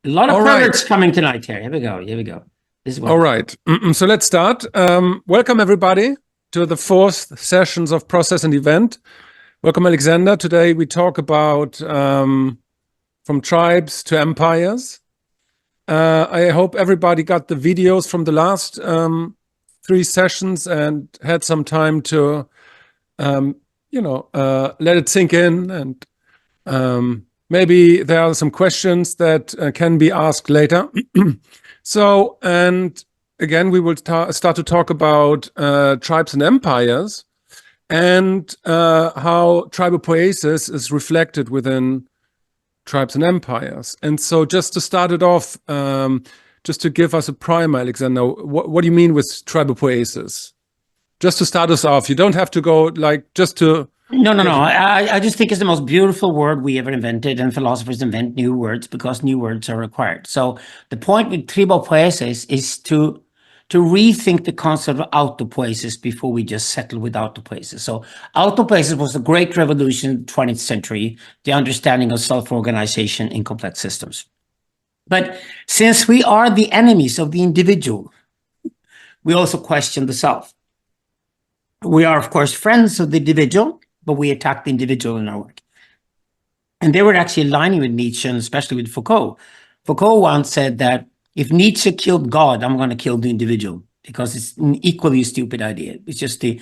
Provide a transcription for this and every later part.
A lot of All perverts right. coming tonight here. Here we go. Here we go. This is what. All right. So let's start. Welcome, everybody, to the fourth sessions of Process and Event. Welcome, Alexander. Today we talk about from tribes to empires. I hope everybody got the videos from the last three sessions and had some time to, let it sink in. And maybe there are some questions that can be asked later. So, and again, we will start to talk about tribes and empires and how tribal poiesis is reflected within tribes and empires. And so just to start it off, just to give us a primer, Alexander, what do you mean with tribal poiesis? Just to start us off, you don't have to go like just to... No. I just think it's the most beautiful word we ever invented, and philosophers invent new words because new words are required. So the point with tribal poiesis is to rethink the concept of autopoiesis before we just settle with autopoiesis. So autopoiesis was the great revolution in the 20th century, the understanding of self-organization in complex systems. But since we are the enemies of the individual, we also question the self. We are, of course, friends of the individual, but we attack the individual in our work. And they were actually aligning with Nietzsche, and especially with Foucault. Foucault once said that if Nietzsche killed God, I'm going to kill the individual, because it's an equally stupid idea. It's just a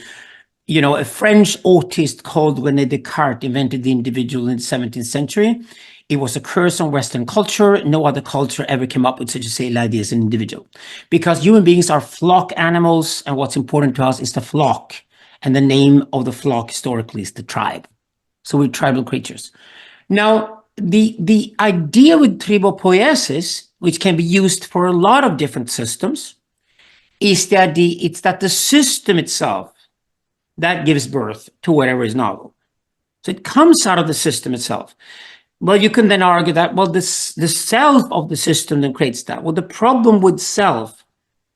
French autist called René Descartes invented the individual in the 17th century. It was a curse on Western culture. No other culture ever came up with such a silly idea as an individual. Because human beings are flock animals, and what's important to us is the flock. And the name of the flock historically is the tribe. So we're tribal creatures. Now, the idea with tribal poiesis, which can be used for a lot of different systems, is that it's that the system itself that gives birth to whatever is novel. So it comes out of the system itself. Well, you can then argue that, well, the self of the system then creates that. Well, the problem with self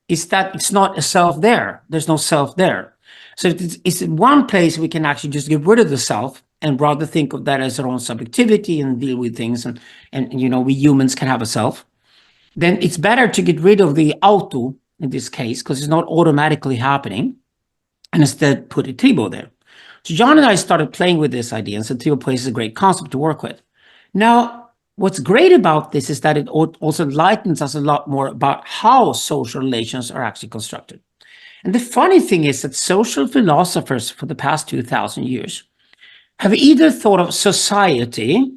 is that it's not a self there. There's no self there. So it's one place we can actually just get rid of the self and rather think of that as our own subjectivity and deal with things. And we humans can have a self. Then it's better to get rid of the auto in this case, because it's not automatically happening, and instead put a tribo there. So John and I started playing with this idea and said tribo poiesis is a great concept to work with. Now, what's great about this is that it also enlightens us a lot more about how social relations are actually constructed. And the funny thing is that social philosophers for the past 2,000 years have either thought of society,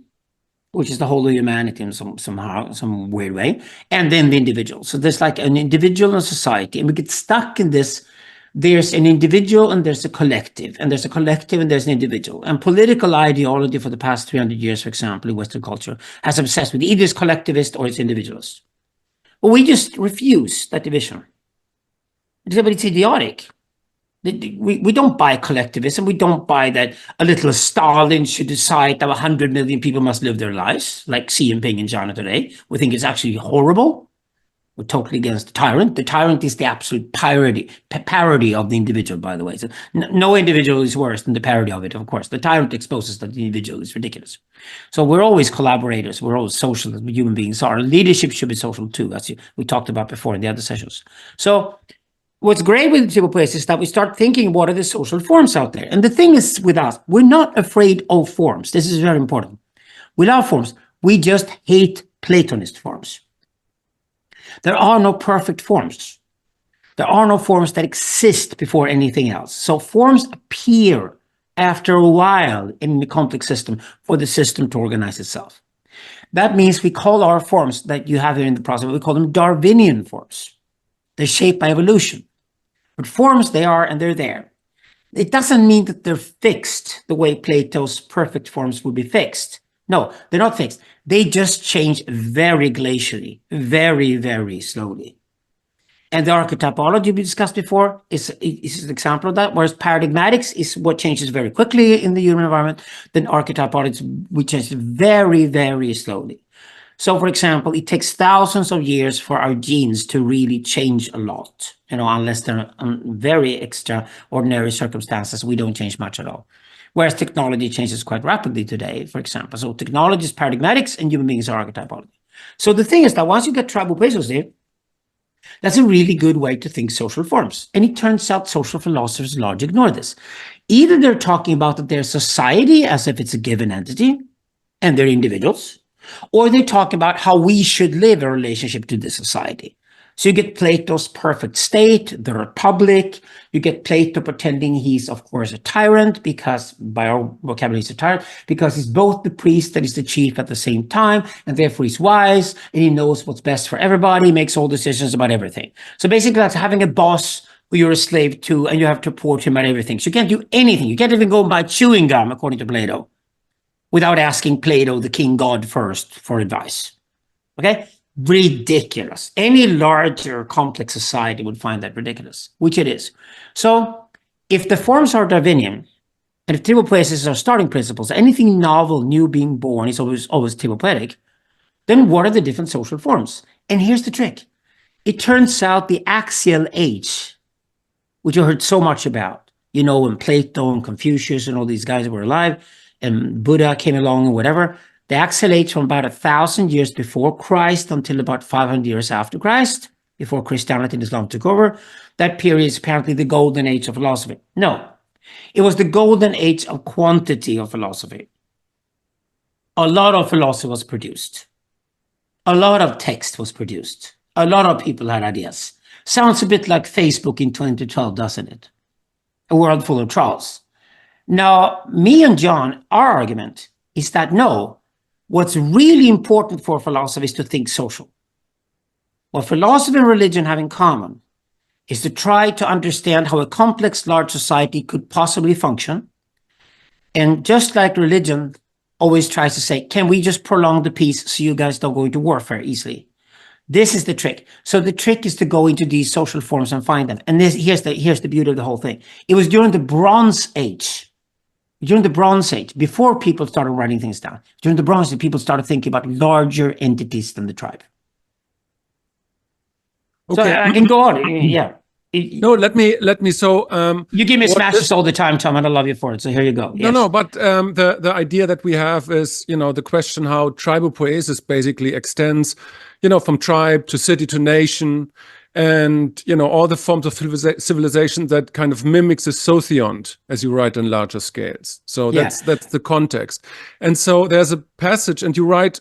which is the whole of humanity in some weird way, and then the individual. So there's like an individual and society, and we get stuck in this. There's an individual and there's a collective, and there's a collective and there's an individual. And political ideology for the past 300 years, for example, in Western culture, has obsessed with either it's collectivist or it's individualist. But we just refuse that division. But it's idiotic. We don't buy collectivism. We don't buy that a little Stalin should decide that 100 million people must live their lives, like Xi Jinping in China today. We think it's actually horrible. We're totally against the tyrant. The tyrant is the absolute parody of the individual, by the way. So no individual is worse than the parody of it, of course. The tyrant exposes that the individual is ridiculous. So we're always collaborators. We're always social as human beings are. Leadership should be social too, as we talked about before in the other sessions. So what's great with tribal poiesis is that we start thinking, what are the social forms out there? And the thing is with us, we're not afraid of forms. This is very important. We love forms. We just hate Platonist forms. There are no perfect forms. There are no forms that exist before anything else. So forms appear after a while in the complex system for the system to organize itself. That means we call our forms that you have here in the process, we call them Darwinian forms. They're shaped by evolution. But forms, they are, and they're there. It doesn't mean that they're fixed the way Plato's perfect forms would be fixed. No, they're not fixed. They just change very glacially, very, very slowly. And the archetypology we discussed before is an example of that, whereas paradigmatics is what changes very quickly in the human environment. Then archetypology, we change very, very slowly. So, for example, it takes thousands of years for our genes to really change a lot, unless they're very extraordinary circumstances, we don't change much at all. Whereas technology changes quite rapidly today, for example. So technology is paradigmatics and human beings are archetypology. So the thing is that once you get tribal pesos there, that's a really good way to think social forms. And it turns out social philosophers largely ignore this. Either they're talking about that their society as if it's a given entity and they're individuals, or they talk about how we should live in relationship to the society. So you get Plato's perfect state, the republic. You get Plato pretending he's, of course, a tyrant because, by our vocabulary, he's a tyrant because he's both the priest and he's the chief at the same time, and therefore he's wise and he knows what's best for everybody, makes all decisions about everything. So basically, that's having a boss who you're a slave to and you have to report him about everything. So you can't do anything. You can't even go and buy chewing gum, according to Plato, without asking Plato, the king god, first for advice. Okay? Ridiculous. Any larger complex society would find that ridiculous, which it is. So if the forms are Darwinian, and if tribal poiesis are starting principles, anything novel, new, being born is always tribal poetic, then what are the different social forms? And here's the trick. It turns out the axial age, which you heard so much about, when Plato and Confucius and all these guys were alive, and Buddha came along and whatever, the axial age from about 1,000 years before Christ until about 500 years after Christ, before Christianity and Islam took over, that period is apparently the golden age of philosophy. No, it was the golden age of quantity of philosophy. A lot of philosophy was produced. A lot of text was produced. A lot of people had ideas. Sounds a bit like Facebook in 2012, doesn't it? A world full of trolls. Now, me and John, our argument is that no, what's really important for philosophy is to think social. What philosophy and religion have in common is to try to understand how a complex, large society could possibly function. And just like religion always tries to say, can we just prolong the peace so you guys don't go into warfare easily? This is the trick. So the trick is to go into these social forms and find them. And here's the beauty of the whole thing. It was during the Bronze Age. During the Bronze Age, before people started writing things down, during the Bronze Age, people started thinking about larger entities than the tribe. Okay. So I can go on. Yeah. No, let me. So you give me smashes all the time, Tom, and I love you for it. So here you go. Yes. No, but the idea that we have is, the question how tribal poiesis basically extends, from tribe to city to nation, and all the forms of civilization that kind of mimics a sociont, as you write on larger scales. So that's the context. And so there's a passage, and you write,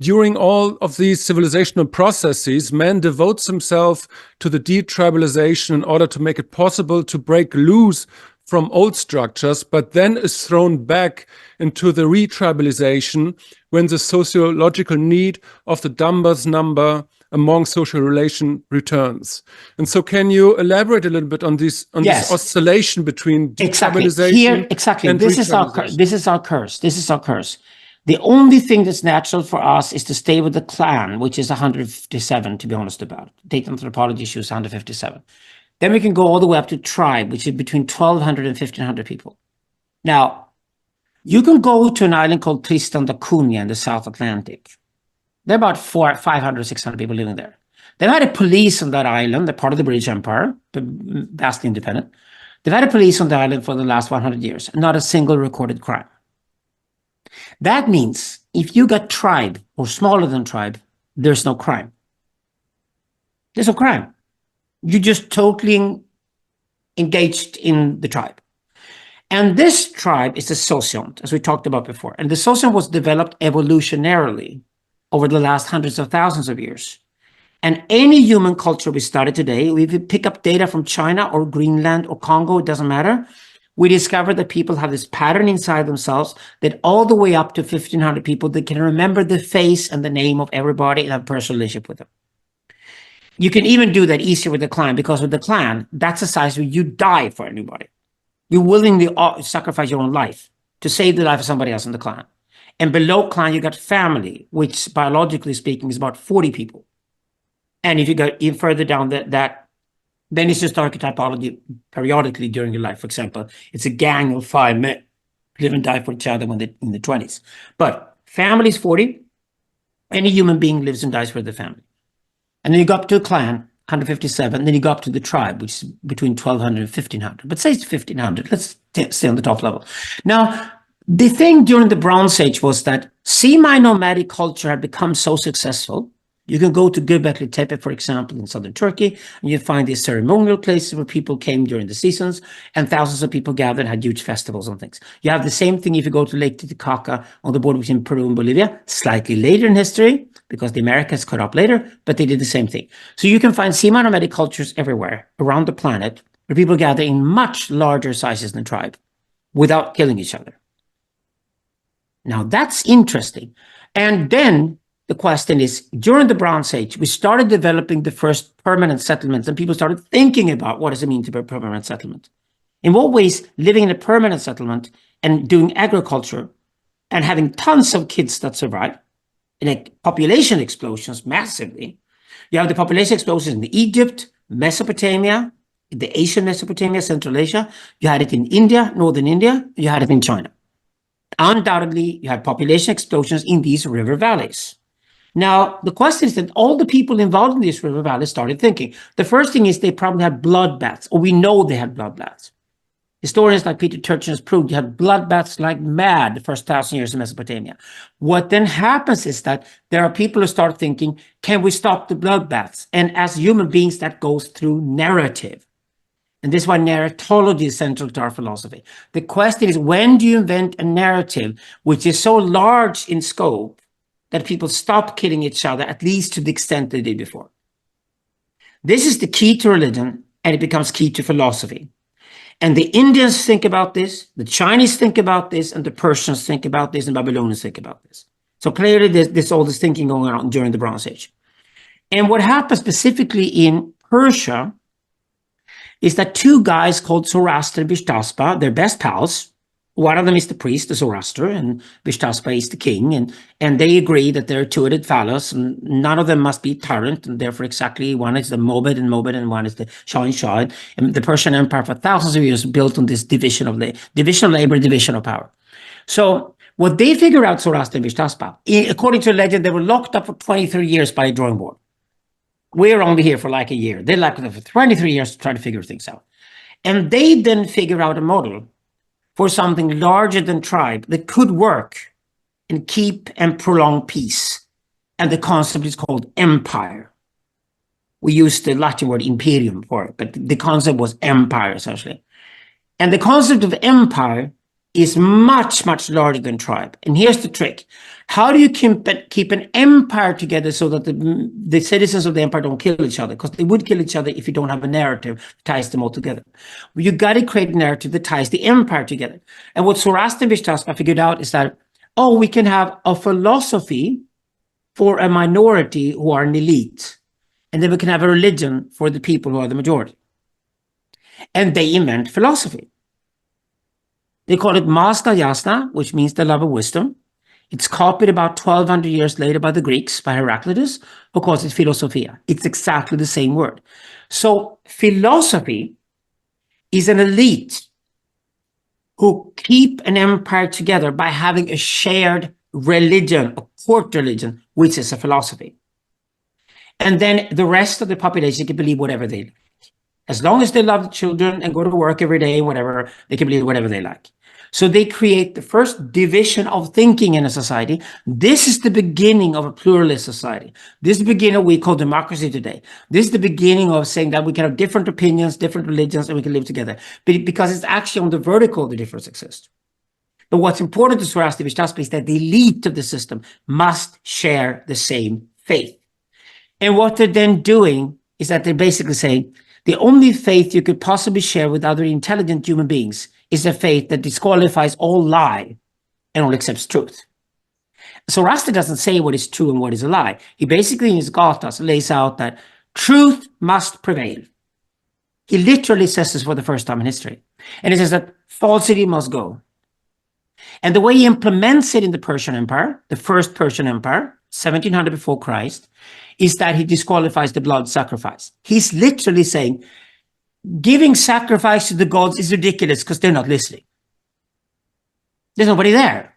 during all of these civilizational processes, man devotes himself to the detribalization in order to make it possible to break loose from old structures, but then is thrown back into the retribalization when the sociological need of the numbers number among social relation returns. And so can you elaborate a little bit on this oscillation between detribalization and this is our curse. This is our curse. The only thing that's natural for us is to stay with the clan, which is 157, to be honest about it. Data anthropology shows 157. Then we can go all the way up to tribe, which is between 1,200 and 1,500 people. Now, you can go to an island called Tristan da Cunha in the South Atlantic. There are about 500, 600 people living there. They've had a police on that island, they're part of the British Empire, but vastly independent. They've had a police on the island for the last 100 years, not a single recorded crime. That means if you got tribe or smaller than tribe, there's no crime. There's no crime. You're just totally engaged in the tribe. And this tribe is a sociont, as we talked about before. And the sociont was developed evolutionarily over the last hundreds of thousands of years. And any human culture we study today, if we pick up data from China or Greenland or Congo, it doesn't matter, we discover that people have this pattern inside themselves that all the way up to 1,500 people, they can remember the face and the name of everybody and have a personal relationship with them. You can even do that easier with the clan, because with the clan, that's a size where you die for anybody. You willingly sacrifice your own life to save the life of somebody else in the clan. And below clan, you got family, which biologically speaking is about 40 people. And if you go even further down that, then it's just archetypology periodically during your life. For example, it's a gang of 5 men live and die for each other when they're in the 20s. But family is 40. Any human being lives and dies for the family. And then you go up to a clan, 157. Then you go up to the tribe, which is between 1,200 and 1,500. But say it's 1,500. Let's stay on the top level. Now, The thing during the Bronze Age was that semi-nomadic culture had become so successful. You can go to Göbekli Tepe, for example, in southern Turkey, and you find these ceremonial places where people came during the seasons, and thousands of people gathered and had huge festivals and things. You have the same thing if you go to Lake Titicaca on the border between Peru and Bolivia, slightly later in history, because the Americas caught up later, but they did the same thing. So you can find semi-nomadic cultures everywhere around the planet where people gather in much larger sizes than tribe without killing each other. Now that's interesting. And then the question is, during the Bronze Age, we started developing the first permanent settlements, and people started thinking about what does it mean to be a permanent settlement? In what ways living in a permanent settlement and doing agriculture and having tons of kids that survive, like population explosions massively. You have the population explosions in Egypt, Mesopotamia, the Asian Mesopotamia, Central Asia. You had it in India, Northern India. You had it in China. Undoubtedly, you have population explosions in these river valleys. Now, the question is that all the people involved in these river valleys started thinking. The first thing is they probably had bloodbaths, or we know they had bloodbaths. Historians like Peter Turchin has proved you had bloodbaths like mad the first 1,000 years in Mesopotamia. What then happens is that there are people who start thinking, can we stop the bloodbaths? And as human beings, that goes through narrative. And this is why narratology is central to our philosophy. The question is, when do you invent a narrative which is so large in scope that people stop killing each other, at least to the extent they did before? This is the key to religion, and it becomes key to philosophy. And the Indians think about this, the Chinese think about this, and the Persians think about this, and Babylonians think about this. So clearly there's all this thinking going on during the Bronze Age. And what happens specifically in Persia is that two guys called Zoroaster and Vishtaspa, they're best pals. One of them is the priest, the Zoroaster, and Vishtaspa is the king. And they agree that they're two-headed phallus, and none of them must be tyrant. And therefore, exactly, one is the Mobed, and one is the Shah and Shah. And the Persian Empire for thousands of years built on this division of labor, division of power. So what they figure out, Zoroaster and Vishtaspa, according to legend, they were locked up for 23 years by a drawing board. We're only here for like a year. They're locked up for 23 years to try to figure things out. And they then figure out a model for something larger than tribe that could work and keep and prolong peace. And the concept is called empire. We use the Latin word imperium for it, but the concept was empire, essentially. And the concept of empire is much, much larger than tribe. And here's the trick. How do you keep an empire together so that the citizens of the empire don't kill each other? Because they would kill each other if you don't have a narrative that ties them all together. Well, you got to create a narrative that ties the empire together. And what Zoroaster and Vishtaspa figured out is that, we can have a philosophy for a minority who are an elite. And then we can have a religion for the people who are the majority. And they invent philosophy. They call it Masta Yasna, which means the love of wisdom. It's copied about 1,200 years later by the Greeks, by Heraclitus, who calls it philosophia. It's exactly the same word. So philosophy is an elite who keep an empire together by having a shared religion, a court religion, which is a philosophy. And then the rest of the population can believe whatever they like. As long as they love the children and go to work every day, whatever, they can believe whatever they like. So they create the first division of thinking in a society. This is the beginning of a pluralist society. This is the beginning of what we call democracy today. This is the beginning of saying that we can have different opinions, different religions, and we can live together. But because it's actually on the vertical the difference exists. But what's important to Zoroaster Vishtaspa is that the elite of the system must share the same faith. And what they're then doing is that they're basically saying, the only faith you could possibly share with other intelligent human beings is a faith that disqualifies all lie and only accepts truth. Zoroaster doesn't say what is true and what is a lie. He basically in his Gathas lays out that truth must prevail. He literally says this for the first time in history. And he says that falsity must go. And the way he implements it in the Persian Empire, the first Persian Empire, 1700 before Christ, is that he disqualifies the blood sacrifice. He's literally saying, giving sacrifice to the gods is ridiculous because they're not listening. There's nobody there.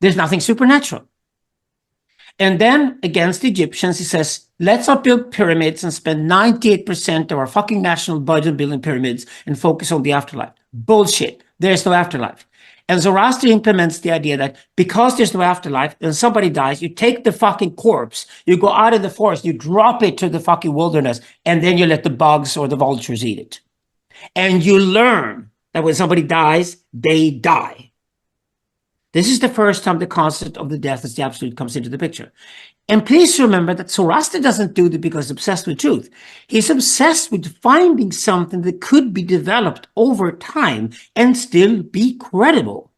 There's nothing supernatural. And then against the Egyptians, he says, let's not build pyramids and spend 98% of our fucking national budget building pyramids and focus on the afterlife. Bullshit. There's no afterlife. And Zoroaster implements the idea that because there's no afterlife, and somebody dies, you take the fucking corpse, you go out of the forest, you drop it to the fucking wilderness, and then you let the bugs or the vultures eat it. And you learn that when somebody dies, they die. This is the first time the concept of the death as the absolute comes into the picture. And please remember that Zoroaster doesn't do it because he's obsessed with truth. He's obsessed with finding something that could be developed over time and still be credible.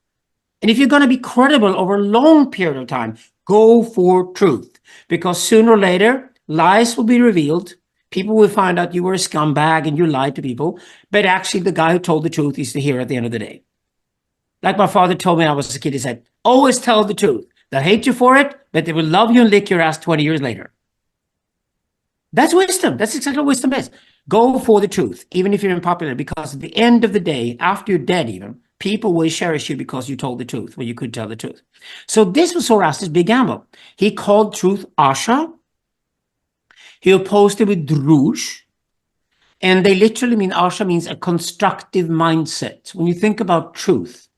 And if you're going to be credible over a long period of time, go for truth. Because sooner or later, lies will be revealed. People will find out you were a scumbag and you lied to people. But actually, the guy who told the truth is the hero at the end of the day. Like my father told me when I was a kid, he said, always tell the truth. They'll hate you for it, but they will love you and lick your ass 20 years later. That's wisdom. That's exactly what wisdom is. Go for the truth, even if you're unpopular, because at the end of the day, after you're dead even, people will cherish you because you told the truth when you could tell the truth. So this was Zoroaster's big gamble. He called truth Asha. He opposed it with Druj. And they literally mean, Asha means a constructive mindset. When you think about truth,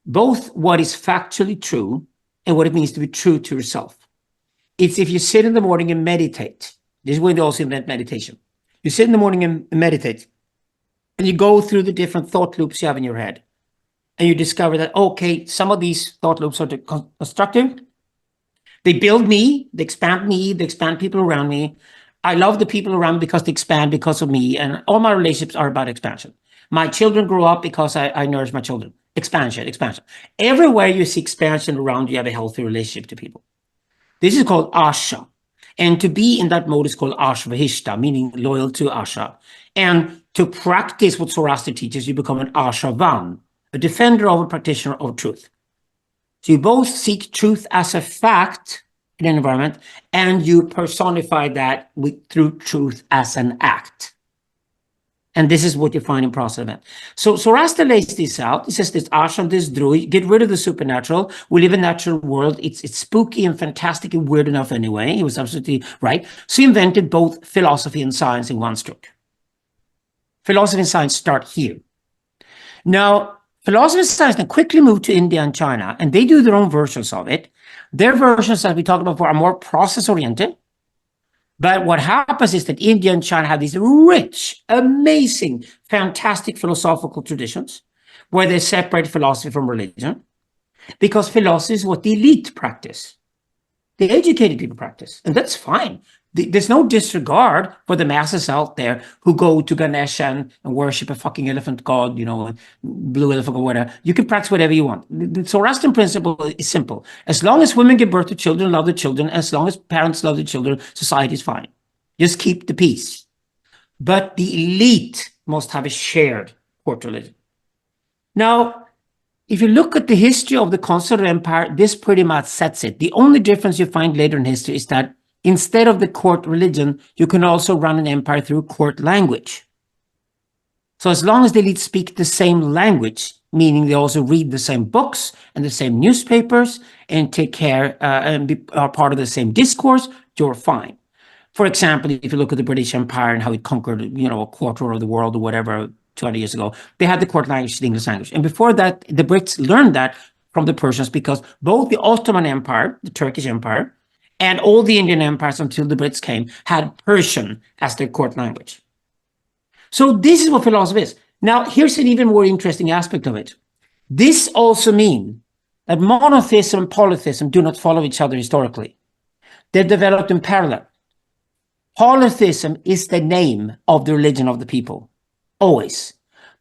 both what is factually true and what it means to be true to yourself. It's if you sit in the morning and meditate. This is when they also invent meditation. You sit in the morning and meditate, and you go through the different thought loops you have in your head. And you discover that, okay, some of these thought loops are constructive. They build me, they expand people around me. I love the people around me because they expand because of me. And all my relationships are about expansion. My children grow up because I nourish my children. Expansion. Everywhere you see expansion around, you have a healthy relationship to people. This is called Asha. And to be in that mode is called Ashvahishta, meaning loyal to Asha. And to practice what Zoroaster teaches, you become an Ashavan, a defender of a practitioner of truth. So you both seek truth as a fact in an environment, and you personify that through truth as an act. And this is what you find in process event. So Zoroaster lays this out. He says this Asham, this Druid, get rid of the supernatural. We live in a natural world. It's spooky and fantastic and weird enough anyway. He was absolutely right. So he invented both philosophy and science in one stroke. Philosophy and science start here. Now, philosophy and science then quickly move to India and China, and they do their own versions of it. Their versions that we talked about before are more process-oriented. But what happens is that India and China have these rich, amazing, fantastic philosophical traditions where they separate philosophy from religion, because philosophy is what the elite practice. The educated people practice, and that's fine. There's no disregard for the masses out there who go to Ganesha and worship a fucking elephant god, blue elephant or whatever. You can practice whatever you want. The Zoroastrian principle is simple. As long as women give birth to children, love the children, as long as parents love the children, society is fine. Just keep the peace. But the elite must have a shared court religion. Now, if you look at the history of the consular empire, this pretty much sets it. The only difference you find later in history is that instead of the court religion, you can also run an empire through court language. So as long as the elite speak the same language, meaning they also read the same books and the same newspapers and take care and are part of the same discourse, you're fine. For example, if you look at the British Empire and how it conquered, a quarter of the world or whatever 200 years ago, they had the court language, the English language. And before that, the Brits learned that from the Persians, because both the Ottoman Empire, the Turkish Empire, and all the Indian empires until the Brits came had Persian as their court language. So this is what philosophy is. Now, here's an even more interesting aspect of it. This also means that monotheism and polytheism do not follow each other historically. They're developed in parallel. Polytheism is the name of the religion of the people, always.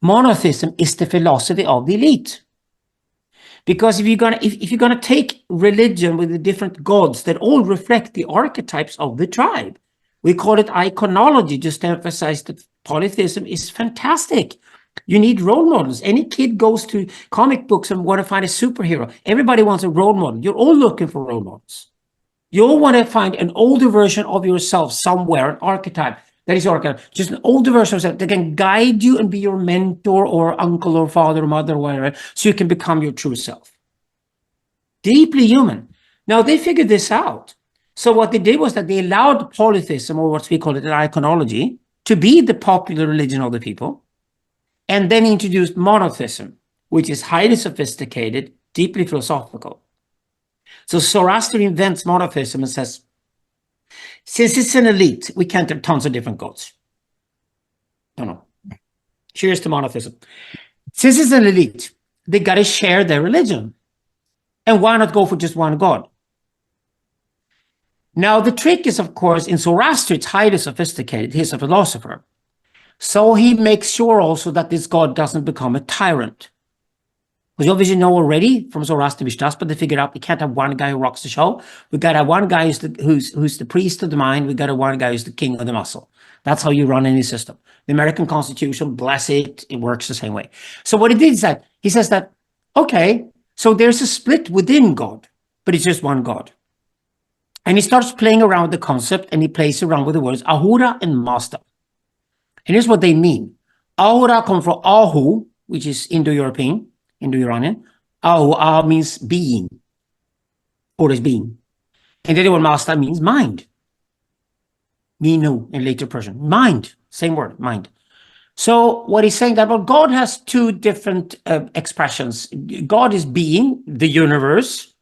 Monotheism is the philosophy of the elite. Because if you're gonna take religion with the different gods that all reflect the archetypes of the tribe, we call it iconology, just to emphasize that polytheism is fantastic. You need role models. Any kid goes to comic books and want to find a superhero. Everybody wants a role model. You're all looking for role models. You all want to find an older version of yourself somewhere, an archetype. That is archetype, just an older version of yourself that can guide you and be your mentor or uncle or father or mother or whatever, so you can become your true self. Deeply human. Now, they figured this out. So what they did was that they allowed polytheism, or what we call it, an iconology, to be the popular religion of the people, and then introduced monotheism, which is highly sophisticated, deeply philosophical. So Zoroaster invents monotheism and says, since it's an elite, we can't have tons of different gods. No. Cheers to monotheism. Since it's an elite, they got to share their religion. And why not go for just one god? Now, the trick is, of course, in Zoroaster, it's highly sophisticated. He's a philosopher. So he makes sure also that this god doesn't become a tyrant. Because you obviously know already from Zoroaster but they figured out we can't have one guy who rocks the show. We got to have one guy who's the priest of the mind. We got to have one guy who's the king of the muscle. That's how you run any system. The American Constitution, bless it, it works the same way. So what he did is that he says that, okay, so there's a split within God, but it's just one God. And he starts playing around with the concept, and he plays around with the words Ahura and Master. And here's what they mean. Ahura comes from Ahu, which is Indo-European, Indo-Iranian. Ahu means being, or is being. And the other one, Master, means mind. Minu in later Persian. Mind, same word, mind. So what he's saying that, well, God has two different expressions. God is being, the universe,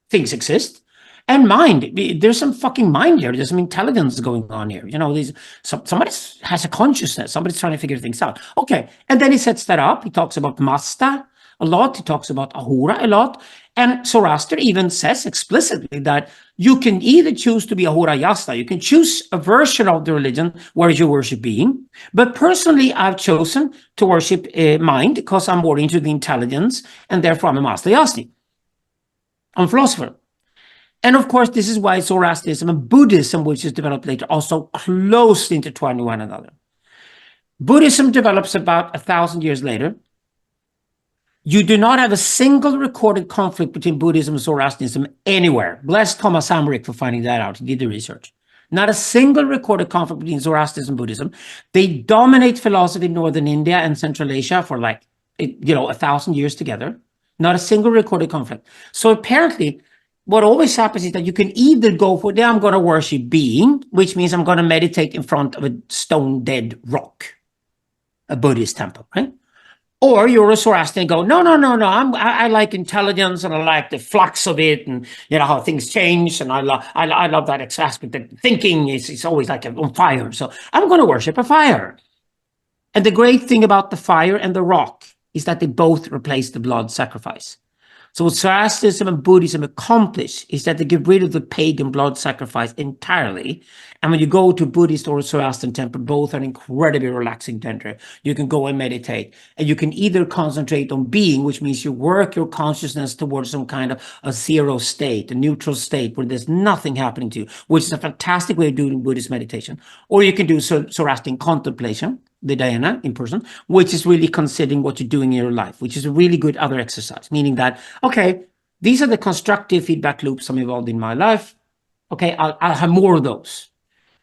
things exist. And mind, there's some fucking mind here. There's some intelligence going on here. You know, somebody has a consciousness. Somebody's trying to figure things out. Okay, and then he sets that up. He talks about Masta a lot. He talks about Ahura a lot. And Zoroaster even says explicitly that you can either choose to be Ahura Yasta. You can choose a version of the religion where you worship being. But personally, I've chosen to worship mind because I'm more into the intelligence, and therefore I'm a Master Yasti. I'm a philosopher. And of course, this is why Zoroastrianism and Buddhism, which is developed later, are so closely intertwined with one another. Buddhism develops about 1,000 years later. You do not have a single recorded conflict between Buddhism and Zoroastrianism anywhere. Bless Thomas Hamrick for finding that out. He did the research. Not a single recorded conflict between Zoroastrianism and Buddhism. They dominate philosophy in Northern India and Central Asia for 1,000 years together. Not a single recorded conflict. So apparently, what always happens is that you can either go for, I'm going to worship being, which means I'm going to meditate in front of a stone dead rock, a Buddhist temple, right? Or you're a Zoroastrian and go, no. I like intelligence, and I like the flux of it, and you know how things change, and I love that aspect that thinking is always like on fire. So I'm going to worship a fire. And the great thing about the fire and the rock is that they both replace the blood sacrifice. So what Zoroastrianism and Buddhism accomplish is that they get rid of the pagan blood sacrifice entirely. And when you go to Buddhist or Zoroastrian temple, both are incredibly relaxing center. You can go and meditate, and you can either concentrate on being, which means you work your consciousness towards some kind of a zero state, a neutral state where there's nothing happening to you, which is a fantastic way of doing Buddhist meditation. Or you can do Zoroastrian contemplation, the dhyana in person, which is really considering what you're doing in your life, which is a really good other exercise, meaning that, okay, these are the constructive feedback loops I'm involved in my life. Okay, I'll have more of those.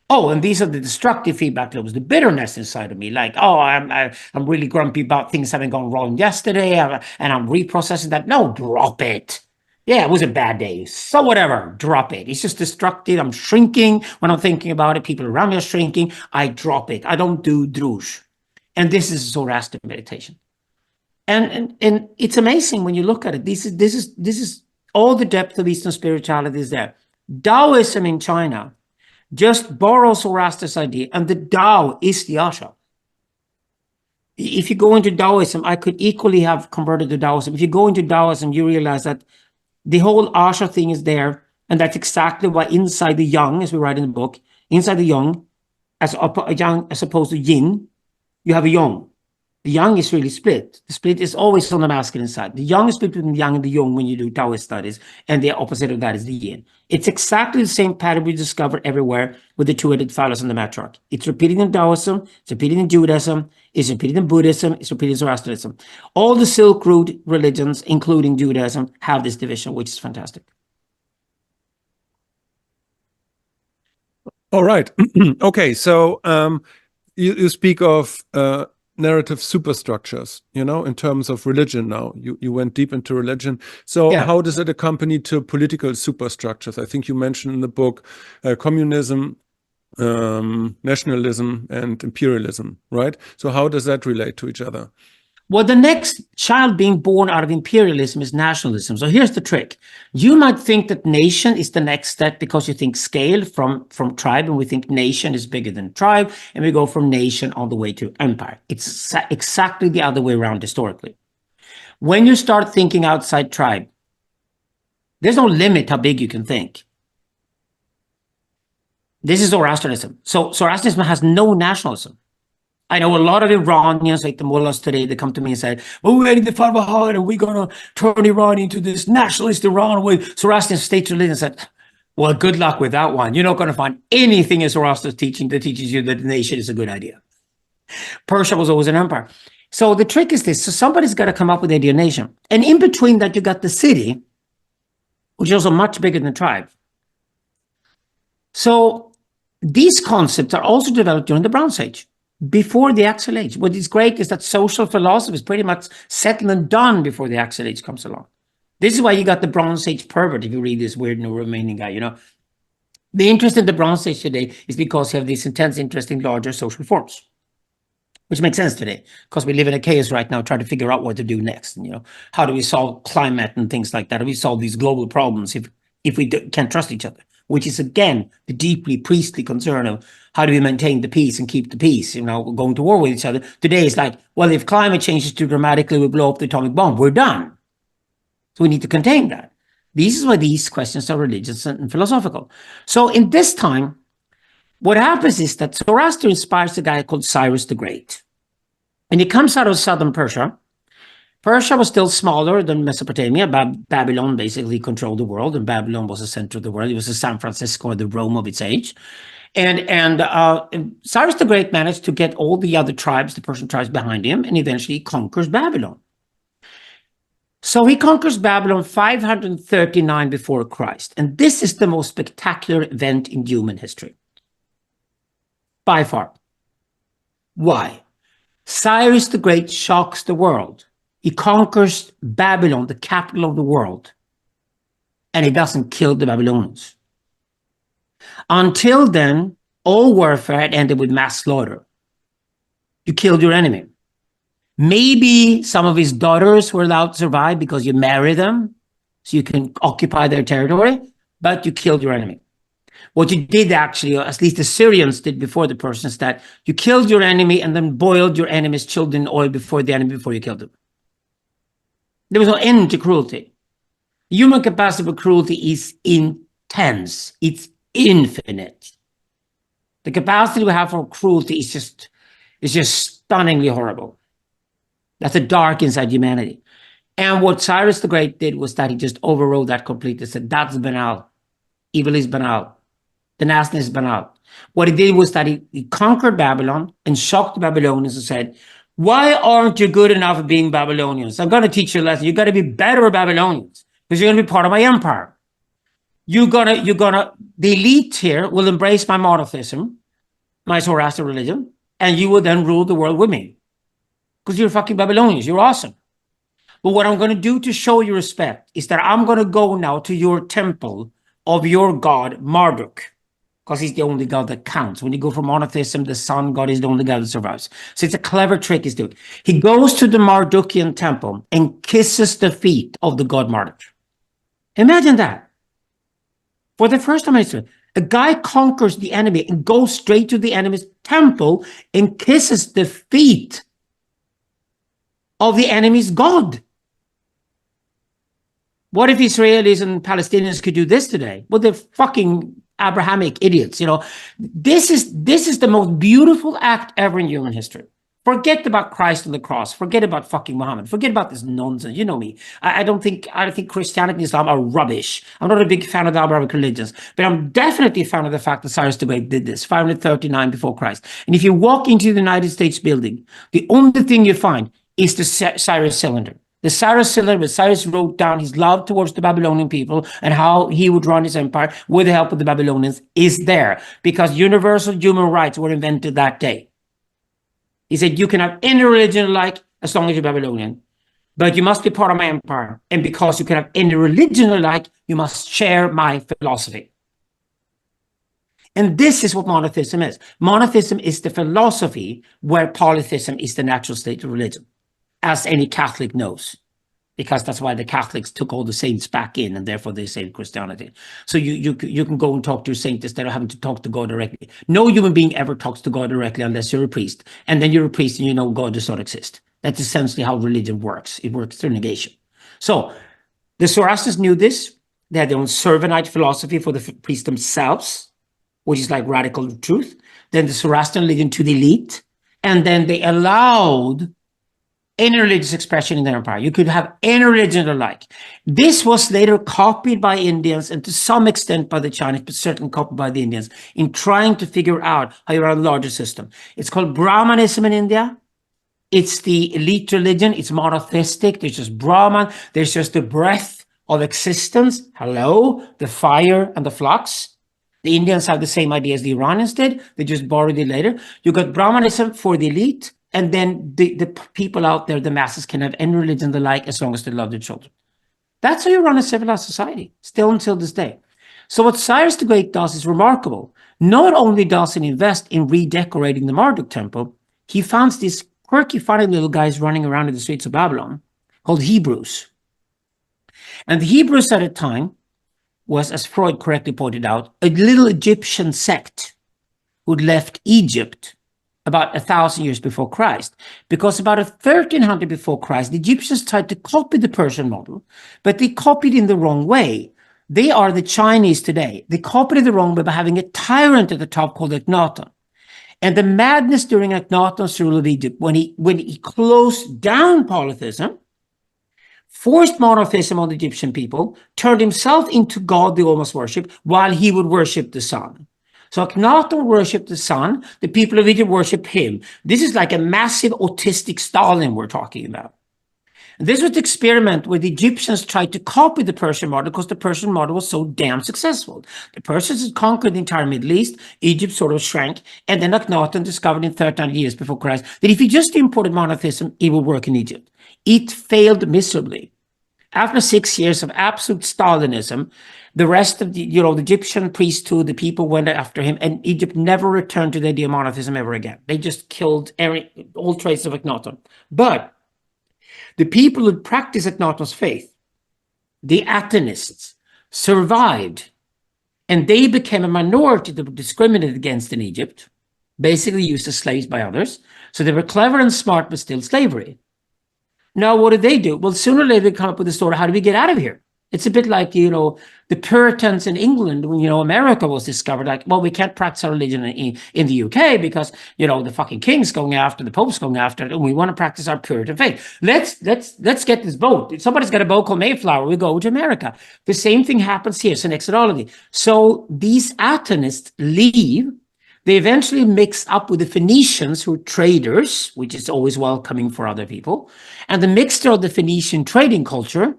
Oh, and these are the destructive feedback loops, the bitterness inside of me, like, oh, I'm really grumpy about things having gone wrong yesterday, and I'm reprocessing that. No, drop it. Yeah, it was a bad day. So whatever, drop it. It's just destructive. I'm shrinking when I'm thinking about it. People around me are shrinking. I drop it. I don't do drush. And this is Zoroastrian meditation. And it's amazing when you look at it. This is all the depth of Eastern spirituality is there. Taoism in China just borrows Zoroaster's idea, and the Tao is the Asha. If you go into Taoism, I could equally have converted to Taoism. If you go into Taoism, you realize that the whole Asha thing is there, and that's exactly why inside the yang, as we write in the book, inside the yang, as opposed to yin, you have a yang. The yang is really split. The split is always on the masculine side. The yang is split between the yang and the yang when you do Taoist studies, and the opposite of that is the yin. It's exactly the same pattern we discover everywhere with the two-headed phallus and the matriarch. It's repeated in Taoism, it's repeated in Judaism, it's repeated in Buddhism, it's repeated in Zoroastrianism. All the Silk Road religions, including Judaism, have this division, which is fantastic. All right. Okay, so you speak of narrative superstructures, you know, in terms of religion now. You went deep into religion. So Yeah. how does it accompany to political superstructures? I think you mentioned in the book communism, nationalism, and imperialism, right? So how does that relate to each other? Well, the next child being born out of imperialism is nationalism. So here's the trick. You might think that nation is the next step because you think scale from tribe, and we think nation is bigger than tribe, and we go from nation all the way to empire. It's exactly the other way around historically. When you start thinking outside tribe, there's no limit how big you can think. This is Zoroastrianism. So Zoroastrianism has no nationalism. I know a lot of Iranians, like the mullahs today, they come to me and say, well, we're ready to fight hard and we're going to turn Iran into this nationalist Iran with Zoroastrian state religion. I said, well, good luck with that one. You're not going to find anything in Zoroastrian's teaching that teaches you that the nation is a good idea. Persia was always an empire. So the trick is this. So somebody's got to come up with the idea of nation. And in between that, you got the city, which is also much bigger than the tribe. So these concepts are also developed during the Bronze Age, before the Axial Age. What is great is that social philosophy is pretty much settled and done before the Axial Age comes along. This is why you got the Bronze Age pervert, if you read this weird new Romanian guy, you know. The interest in the Bronze Age today is because you have this intense interest in larger social forms, which makes sense today, because we live in a chaos right now trying to figure out what to do next. And, you know, how do we solve climate and things like that? How do we solve these global problems if we can't trust each other? Which is, again, the deeply priestly concern of how do we maintain the peace and keep the peace, you know, going to war with each other. Today it's like, well, if climate changes too dramatically, we blow up the atomic bomb, we're done. So we need to contain that. This is why these questions are religious and philosophical. So in this time, what happens is that Zoroaster inspires a guy called Cyrus the Great. And he comes out of southern Persia. Persia was still smaller than Mesopotamia. Babylon basically controlled the world, and Babylon was the center of the world. It was the San Francisco or the Rome of its age. And Cyrus the Great managed to get all the other tribes, the Persian tribes, behind him, and eventually conquers Babylon. So he conquers Babylon 539 before Christ. And this is the most spectacular event in human history, by far. Why? Cyrus the Great shocks the world. He conquers Babylon, the capital of the world, and he doesn't kill the Babylonians. Until then, all warfare had ended with mass slaughter. You killed your enemy. Maybe some of his daughters were allowed to survive because you marry them, so you can occupy their territory, but you killed your enemy. What you did actually, or at least the Syrians did before the Persians, that you killed your enemy and then boiled your enemy's children in oil before the enemy, before you killed them. There was no end to cruelty. Human capacity for cruelty is intense. It's infinite. The capacity we have for cruelty is just stunningly horrible. That's a dark inside humanity. And what Cyrus the Great did was that he just overrode that completely. Said, that's banal. Evil is banal. The nastiness is banal. What he did was that he conquered Babylon and shocked the Babylonians and said, why aren't you good enough at being Babylonians? I'm going to teach you a lesson. You got to be better Babylonians because you're going to be part of my empire. The elite here will embrace my monotheism, my Zoroastrian religion, and you will then rule the world with me because you're fucking Babylonians. You're awesome. But what I'm going to do to show you respect is that I'm going to go now to your temple of your god, Marduk, because he's the only god that counts. When you go from monotheism, the sun god is the only god that survives. So it's a clever trick he's doing. He goes to the Mardukian temple and kisses the feet of the god Marduk. Imagine that. For the first time in history, a guy conquers the enemy and goes straight to the enemy's temple and kisses the feet of the enemy's god. What if Israelis and Palestinians could do this today? Well, they're fucking Abrahamic idiots, you know. This is the most beautiful act ever in human history. Forget about Christ on the cross. Forget about fucking Muhammad. Forget about this nonsense. You know me. I think Christianity and Islam are rubbish. I'm not a big fan of the Abrahamic religions, but I'm definitely a fan of the fact that Cyrus the Great did this 539 before Christ. And if you walk into the United States building, the only thing you find is the Cyrus cylinder. The Cyrus cylinder, where Cyrus wrote down his love towards the Babylonian people and how he would run his empire with the help of the Babylonians, is there because universal human rights were invented that day. He said, you can have any religion you like as long as you're Babylonian, but you must be part of my empire. And because you can have any religion you like, you must share my philosophy. And this is what monotheism is. Monotheism is the philosophy where polytheism is the natural state of religion. as any Catholic knows, because that's why the Catholics took all the saints back in, and therefore they saved Christianity. So you can go and talk to your saint instead of having to talk to God directly. No human being ever talks to God directly unless you're a priest, and then you're a priest and you know God does not exist. That's essentially how religion works. It works through negation. So the Zoroastrians knew this. They had their own Servanite philosophy for the priests themselves, which is like radical truth. Then the Zoroastrian religion to the elite, and then they allowed any religious expression in their empire. You could have any religion you like. This was later copied by Indians and to some extent by the Chinese, but certainly copied by the Indians in trying to figure out how you run a larger system. It's called Brahmanism in India. It's the elite religion. It's monotheistic. There's just Brahman. There's just the breath of existence. Hello, the fire and the flux. The Indians have the same idea as the Iranians did. They just borrowed it later. You got Brahmanism for the elite, and then the people out there, the masses, can have any religion they like as long as they love their children. That's how you run a civilized society, still until this day. So what Cyrus the Great does is remarkable. Not only does he invest in redecorating the Marduk temple, he finds these quirky, funny little guys running around in the streets of Babylon called Hebrews. And the Hebrews at the time was, as Freud correctly pointed out, a little Egyptian sect who'd left Egypt about 1,000 years before Christ. Because about 1300 before Christ, the Egyptians tried to copy the Persian model, but they copied in the wrong way. They are the Chinese today. They copied it the wrong way by having a tyrant at the top called Akhenaten. And the madness during Akhenaten's rule of Egypt, when he closed down polytheism, forced monotheism on the Egyptian people, turned himself into God they almost worship, while he would worship the sun. So Akhenaten worshiped the sun, the people of Egypt worship him. This is like a massive autistic Stalin we're talking about. And this was the experiment where the Egyptians tried to copy the Persian model because the Persian model was so damn successful. The Persians had conquered the entire Middle East, Egypt sort of shrank, and then Akhenaten discovered in 1300 years before Christ that if he just imported monotheism, it would work in Egypt. It failed miserably. After 6 years of absolute Stalinism, the rest of the Egyptian priesthood, the people went after him, and Egypt never returned to the idea of monotheism ever again. They just killed all traces of Akhenaten. But the people who practiced Akhenaten's faith, the Athenists, survived, and they became a minority that were discriminated against in Egypt, basically used as slaves by others. So they were clever and smart, but still slavery. Now, what did they do? Well, sooner or later they come up with the story, how do we get out of here? It's a bit like, the Puritans in England when, America was discovered, like, well, we can't practice our religion in the UK because, the fucking king's going after, the Pope's going after it, and we want to practice our Puritan faith. Let's get this boat. If somebody's got a boat called Mayflower, we go to America. The same thing happens here, synexodology. So these Athenists leave. They eventually mix up with the Phoenicians, who are traders, which is always welcoming for other people. And the mixture of the Phoenician trading culture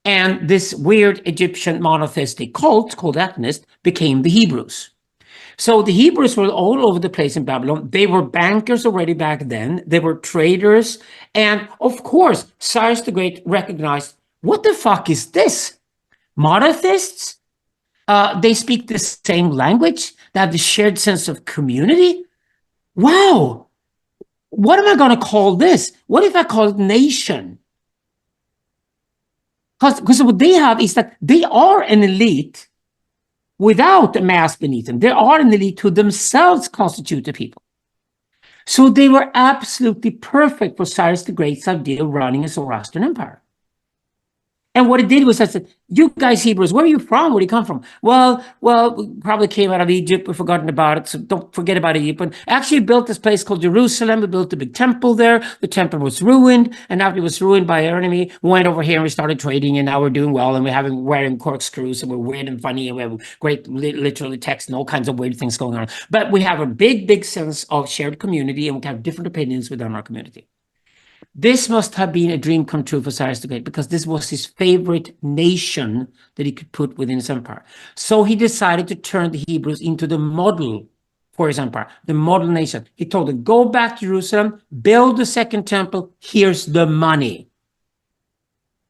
and this weird Egyptian monotheistic cult called Athenists became the Hebrews. So the Hebrews were all over the place in Babylon. They were bankers already back then. They were traders. And of course, Cyrus the Great recognized, what the fuck is this? Monotheists? They speak the same language. They have the shared sense of community. Wow. What am I going to call this? What if I call it nation? Because what they have is that they are an elite without a mass beneath them. They are an elite who themselves constitute the people. So they were absolutely perfect for Cyrus the Great's idea of running a Zoroastrian empire. And what it did was I said, you guys Hebrews, where are you from? Where do you come from? Well, we probably came out of Egypt. We've forgotten about it, so don't forget about Egypt. But actually built this place called Jerusalem. We built a big temple there. The temple was ruined. And after it was ruined by our enemy, we went over here and we started trading, and now we're doing well. And we're wearing corkscrews, and we're weird and funny, and we have great literally text and all kinds of weird things going on. But we have a big, big sense of shared community, and we have different opinions within our community. This must have been a dream come true for Cyrus the Great, because this was his favorite nation that he could put within his empire. So he decided to turn the Hebrews into the model for his empire, the model nation. He told them, go back to Jerusalem, build the second temple, here's the money.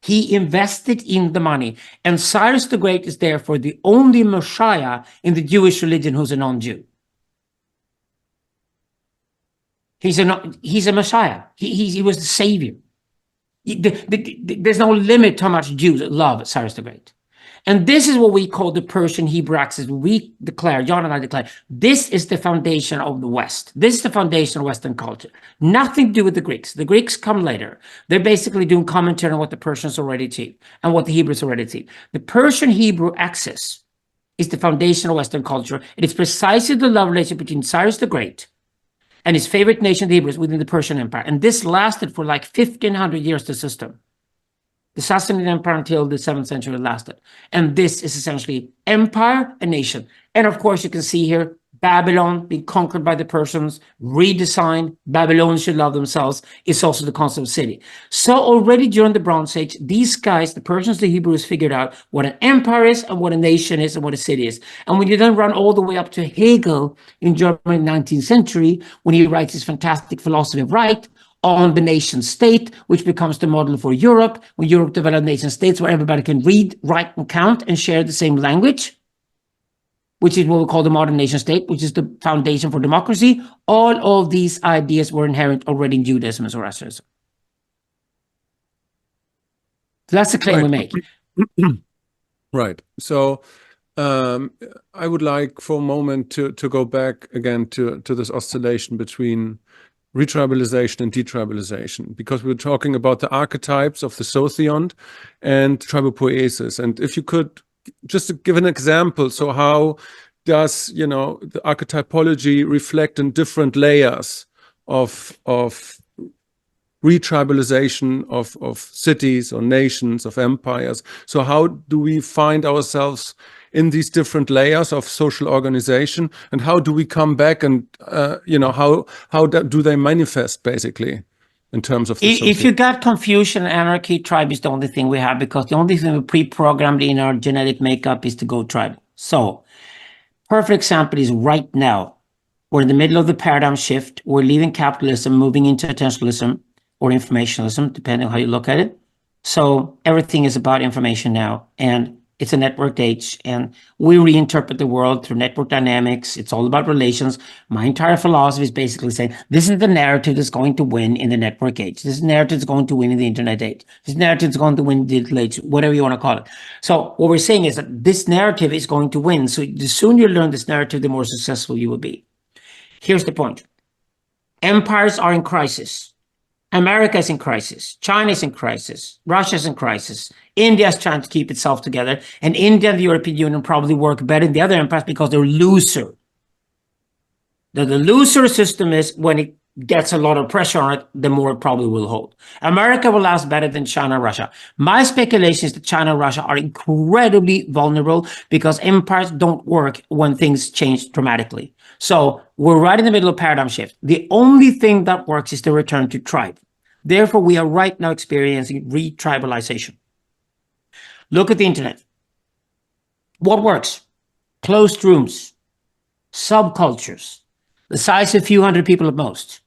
He invested in the money. And Cyrus the Great is therefore the only Messiah in the Jewish religion who's a non-Jew. He's a Messiah. He was the savior. There's no limit to how much Jews love Cyrus the Great. And this is what we call the Persian Hebrew axis. We declare, John and I declare, this is the foundation of the West. This is the foundation of Western culture. Nothing to do with the Greeks. The Greeks come later. They're basically doing commentary on what the Persians already achieved and what the Hebrews already achieved. The Persian Hebrew axis is the foundation of Western culture. It is precisely the love relationship between Cyrus the Great and his favorite nation, the Hebrews, within the Persian Empire. And this lasted for like 1,500 years, the system. The Sassanid Empire until the 7th century lasted. And this is essentially empire and nation. And of course, you can see here, Babylon being conquered by the Persians, redesigned, Babylonians should love themselves, is also the concept of city. So already during the Bronze Age, these guys, the Persians, the Hebrews, figured out what an empire is and what a nation is and what a city is. And when you then run all the way up to Hegel in Germany in the 19th century, when he writes his fantastic philosophy of right, on the nation state, which becomes the model for Europe, when Europe developed nation states where everybody can read, write, and count and share the same language, which is what we call the modern nation state, which is the foundation for democracy. All of these ideas were inherent already in Judaism and Zoroastrianism. So that's the claim we make. Right. So I would like for a moment to go back again to this oscillation between retribalization and detribalization, because we're talking about the archetypes of the Sotheon and tribopoiesis. And if you could just give an example, so how does, you know, the archetypology reflect in different layers of retribalization of cities or nations, of empires? So how do we find ourselves in these different layers of social organization, and how do we come back and you know, how do they manifest basically in terms of the if you got confusion and anarchy, tribe is the only thing we have, because the only thing we pre-programmed in our genetic makeup is to go tribal. So perfect example is right now we're in the middle of the paradigm shift. We're leaving capitalism, moving into attentionalism or informationalism, depending on how you look at it. So everything is about information now, and it's a networked age, and we reinterpret the world through network dynamics. It's all about relations. My entire philosophy is basically saying this is the narrative that's going to win in the network age. This narrative is going to win in the internet age. This narrative is going to win in the digital age, whatever you want to call it. So what we're saying is that this narrative is going to win. So the sooner you learn this narrative, the more successful you will be. Here's the point. Empires are in crisis. America is in crisis. China is in crisis. Russia is in crisis. India is trying to keep itself together. And India and the European Union probably work better than the other empires because they're looser. The looser system is when it gets a lot of pressure on it, the more it probably will hold. America will last better than China and Russia. My speculation is that China and Russia are incredibly vulnerable because empires don't work when things change dramatically. So we're right in the middle of paradigm shift. The only thing that works is the return to tribe. Therefore, we are right now experiencing retribalization. Look at the internet. What works? Closed rooms, subcultures, the size of a few hundred people at most.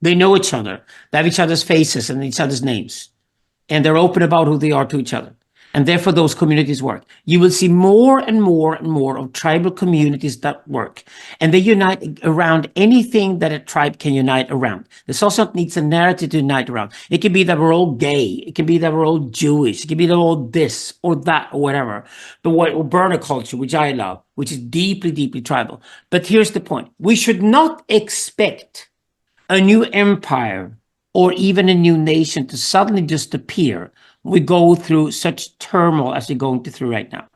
They know each other. They have each other's faces and each other's names. And they're open about who they are to each other. And therefore, those communities work. You will see more and more and more of tribal communities that work. And they unite around anything that a tribe can unite around. The social needs a narrative to unite around. It can be that we're all gay. It can be that we're all Jewish. It can be that we're all this or that or whatever. But or burner culture, which I love, which is deeply, deeply tribal. But here's the point. We should not expect a new empire or even a new nation to suddenly just appear. We go through such turmoil as we're going through right now.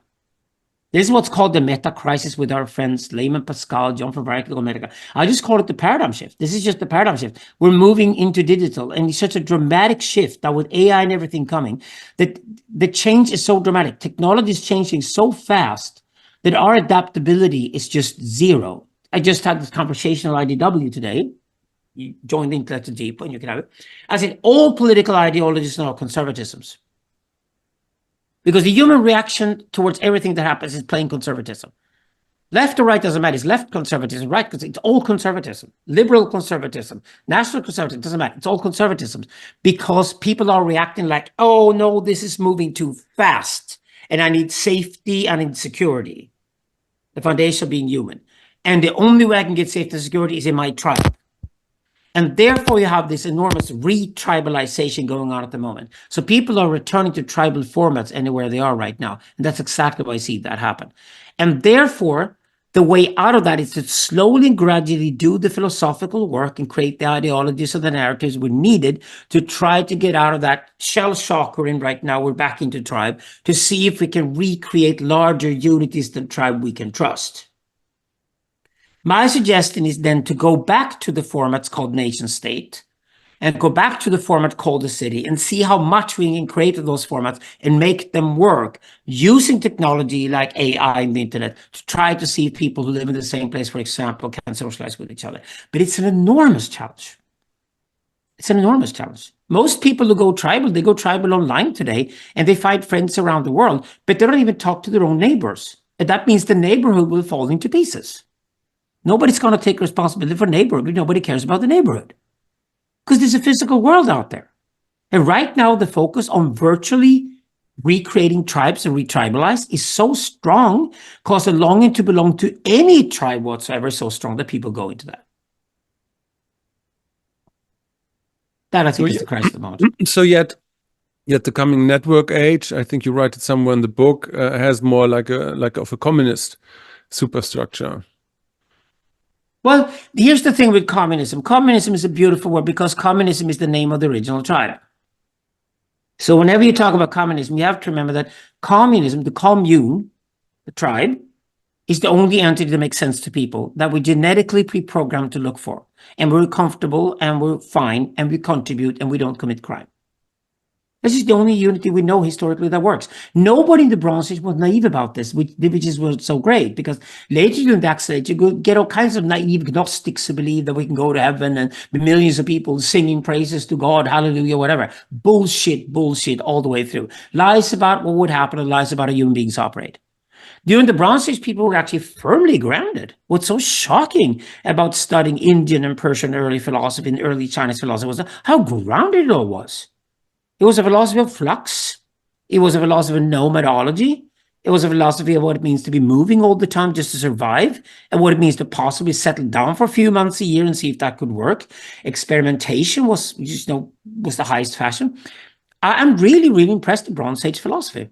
This is what's called the meta crisis with our friends Layman Pascal, John America. I just call it the paradigm shift. This is just the paradigm shift. We're moving into digital, and it's such a dramatic shift that with AI and everything coming, that the change is so dramatic. Technology is changing so fast that our adaptability is just zero. I just had this conversation on IDW today. You join the intellectual deep and you can have it. I said all political ideologies are conservatisms. Because the human reaction towards everything that happens is plain conservatism. Left or right doesn't matter. It's left conservatism, right? Because it's all conservatism. Liberal conservatism, national conservatism, doesn't matter. It's all conservatism. Because people are reacting like, oh no, this is moving too fast. And I need safety, I need security. The foundation of being human. And the only way I can get safety and security is in my tribe. And therefore, you have this enormous re-tribalization going on at the moment. So people are returning to tribal formats anywhere they are right now. And that's exactly why I see that happen. And therefore, the way out of that is to slowly and gradually do the philosophical work and create the ideologies or the narratives we needed to try to get out of that shell shock we're in right now. We're back into tribe to see if we can recreate larger unities than tribe we can trust. My suggestion is then to go back to the formats called nation state and go back to the format called the city and see how much we can create those formats and make them work using technology like AI and the internet to try to see if people who live in the same place, for example, can socialize with each other. But it's an enormous challenge. It's an enormous challenge. Most people who go tribal, they go tribal online today and they find friends around the world, but they don't even talk to their own neighbors. And that means the neighborhood will fall into pieces. Nobody's going to take responsibility for neighborhood. Nobody cares about the neighborhood because there's a physical world out there. And right now, the focus on virtually recreating tribes and retribalized is so strong because the longing to belong to any tribe whatsoever is so strong that people go into that. That I think is the crisis at the moment. So yet the coming network age, I think you write it somewhere in the book, has more like of a communist superstructure. Well, here's the thing with communism. Communism is a beautiful word because communism is the name of the original tribe. So whenever you talk about communism, you have to remember that communism, the commune, the tribe, is the only entity that makes sense to people that we genetically pre-programmed to look for. And we're comfortable and we're fine and we contribute and we don't commit crime. This is the only unity we know historically that works. Nobody in the Bronze Age was naive about this, which was so great, because later during the Axe Age, you get all kinds of naive Gnostics who believe that we can go to heaven and millions of people singing praises to God, hallelujah, whatever. Bullshit all the way through. Lies about what would happen and lies about how human beings operate. During the Bronze Age, people were actually firmly grounded. What's so shocking about studying Indian and Persian early philosophy and early Chinese philosophy was how grounded it all was. It was a philosophy of flux. It was a philosophy of nomadology. It was a philosophy of what it means to be moving all the time just to survive and what it means to possibly settle down for a few months a year and see if that could work. Experimentation was the highest fashion. I'm really, really impressed with Bronze Age philosophy.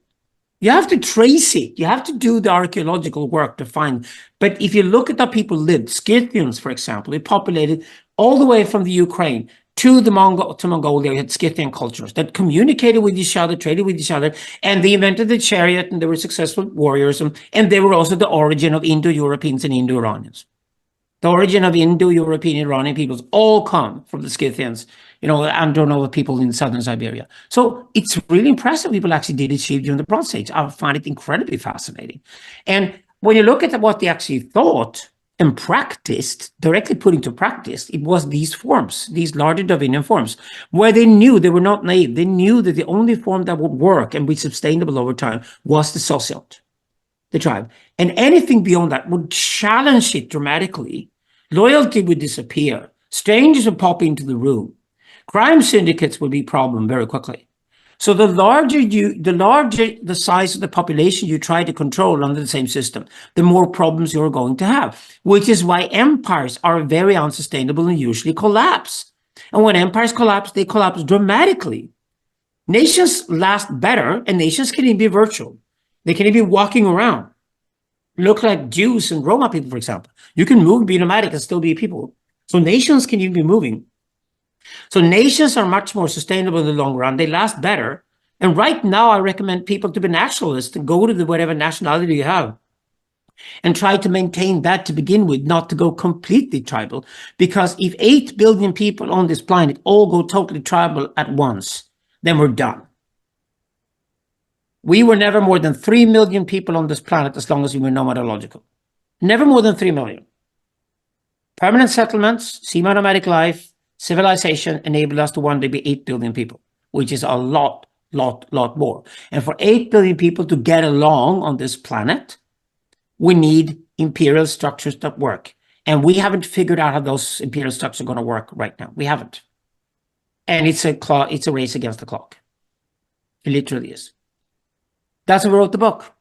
You have to trace it. You have to do the archaeological work to find. But if you look at how people lived, Scythians, for example, they populated all the way from the Ukraine to Mongolia. You had Scythian cultures that communicated with each other, traded with each other, and they invented the chariot, and they were successful warriors, and they were also the origin of Indo-Europeans and Indo-Iranians. The origin of Indo-European Iranian peoples all come from the Scythians, and Andronova people in southern Siberia. So it's really impressive people actually did achieve during the Bronze Age. I find it incredibly fascinating. And when you look at what they actually thought and practiced, directly put into practice, it was these forms, these larger Darwinian forms, where they knew they were not naive. They knew that the only form that would work and be sustainable over time was the sociot, the tribe. And anything beyond that would challenge it dramatically. Loyalty would disappear. Strangers would pop into the room. Crime syndicates would be a problem very quickly. So the larger the size of the population you try to control under the same system, the more problems you're going to have, which is why empires are very unsustainable and usually collapse. And when empires collapse, they collapse dramatically. Nations last better, and nations can even be virtual. They can even be walking around. Look like Jews and Roma people, for example. You can move, be nomadic, and still be people. So nations can even be moving. So nations are much more sustainable in the long run. They last better. And right now, I recommend people to be nationalists and go to whatever nationality you have and try to maintain that to begin with, not to go completely tribal. Because if 8 billion people on this planet all go totally tribal at once, then we're done. We were never more than 3 million people on this planet as long as we were nomadological. Never more than 3 million. Permanent settlements, semi-nomadic life, civilization enabled us to one day be 8 billion people, which is a lot more. And for 8 billion people to get along on this planet, we need imperial structures that work. And we haven't figured out how those imperial structures are going to work right now. We haven't. And it's a race against the clock. It literally is. That's why we wrote the book.